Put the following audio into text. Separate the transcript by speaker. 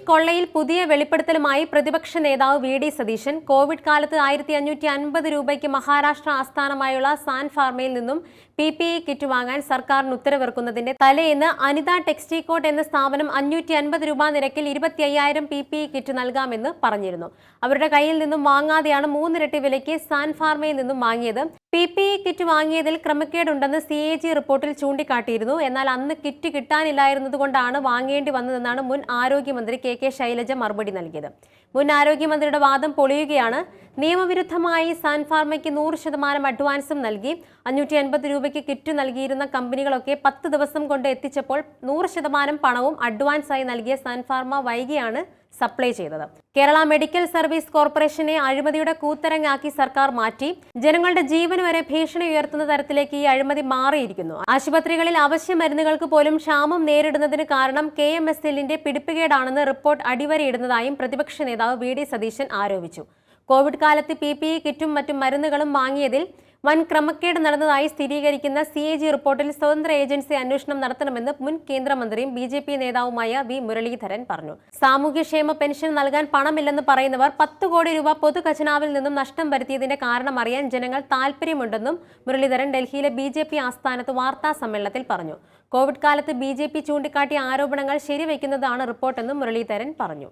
Speaker 1: Kit കൊള്ളയിൽ പുതിയ വെളിപ്പെടുത്തലുമായി പ്രതിപക്ഷ നേതാവ് വി.ഡി. സതീശൻ. കോവിഡ് കാലത്ത് 1550 രൂപയ്ക്ക് മഹാരാഷ്ട്ര ആസ്ഥാനമായുള്ള സാൻ ഫാർമയിൽ നിന്നും PPE കിറ്റ് വാങ്ങാൻ സർക്കാരിന് ഉത്തരവിറക്കുന്നതിന്റെ തലേന്ന് അനിത ടെക്സ്റ്റികോട്ട് എന്ന സ്ഥാപനം 550 രൂപ നിരക്കിൽ 25,000 PPE കിറ്റ് നൽകാമെന്ന് പറഞ്ഞിരുന്നു. അവരുടെ കയ്യിൽ നിന്നും വാങ്ങാതെയാണ് 3 ഇരട്ടി വിലയ്ക്ക് സാൻ ഫാർമയിൽ നിന്നും വാങ്ങിയത്. PPE കിറ്റ് വാങ്ങിയതിൽ ക്രമക്കേടുണ്ടെന്ന് CAG റിപ്പോർട്ടിൽ ചൂണ്ടിക്കാട്ടിയിരുന്നു. എന്നാൽ അന്ന് കിറ്റ് കിട്ടാനില്ലായിരുന്നതുകൊണ്ടാണ് വാങ്ങേണ്ടി വന്നതെന്നാണ് മുൻ ആരോഗ്യമന്ത്രി KK ശൈലജ മറുപടി നൽകിയത്. മുൻ ആരോഗ്യമന്ത്രിയുടെ വാദം പൊളിയുകയാണ്. നിയമവിരുദ്ധമായി സാൻ ഫാർമയ്ക്ക് 100% അഡ്വാൻസും നൽകി. 550 രൂപയ്ക്ക് കിറ്റ് നൽകിയിരുന്ന കമ്പനികളൊക്കെ 10 ദിവസം കൊണ്ട് എത്തിച്ചപ്പോൾ 100% പണവും അഡ്വാൻസായി നൽകിയ സാൻ ഫാർമ വൈകിയാണ് സപ്ലൈ ചെയ്തത്. കേരള മെഡിക്കൽ സർവീസ് കോർപ്പറേഷനെ അഴിമതിയുടെ കൂത്തരങ്ങാക്കി സർക്കാർ മാറ്റി. ജനങ്ങളുടെ ജീവന് വരെ ഭീഷണി ഉയർത്തുന്ന തരത്തിലേക്ക് ഈ അഴിമതി മാറിയിരിക്കുന്നു. ആശുപത്രികളിൽ അവശ്യ മരുന്നുകൾക്ക് പോലും ക്ഷാമം നേരിടുന്നതിന് കാരണം KMSLന്റെ പിടിപ്പുകേടാണെന്ന് റിപ്പോർട്ട് അടിവരയിടുന്നതായും പ്രതിപക്ഷ നേതാവ് വി.ഡി. സതീശൻ ആരോപിച്ചു. കോവിഡ് കാലത്ത് PPE കിറ്റും മറ്റും മരുന്നുകളും വാങ്ങിയതിൽ വൻ ക്രമക്കേട് നടന്നതായി സ്ഥിരീകരിക്കുന്ന CAG റിപ്പോർട്ടിൽ സ്വതന്ത്ര ഏജൻസി അന്വേഷണം നടത്തണമെന്ന് മുൻ കേന്ദ്രമന്ത്രിയും BJP നേതാവുമായ V. മുരളീധരൻ പറഞ്ഞു. സാമൂഹ്യക്ഷേമ പെൻഷൻ നൽകാൻ പണമില്ലെന്ന് പറയുന്നവർ 10 കോടി രൂപ പൊതുഖജനാവിൽ നിന്നും നഷ്ടം വരുത്തിയതിന്റെ കാരണം അറിയാൻ ജനങ്ങൾ താൽപര്യമുണ്ടെന്നും മുരളീധരൻ ഡൽഹിയിലെ BJP ആസ്ഥാനത്ത് വാർത്താ സമ്മേളനത്തിൽ പറഞ്ഞു. കോവിഡ് കാലത്ത് BJP ചൂണ്ടിക്കാട്ടിയ ആരോപണങ്ങൾ ശരിവയ്ക്കുന്നതാണ് റിപ്പോർട്ടെന്നും മുരളീധരൻ പറഞ്ഞു.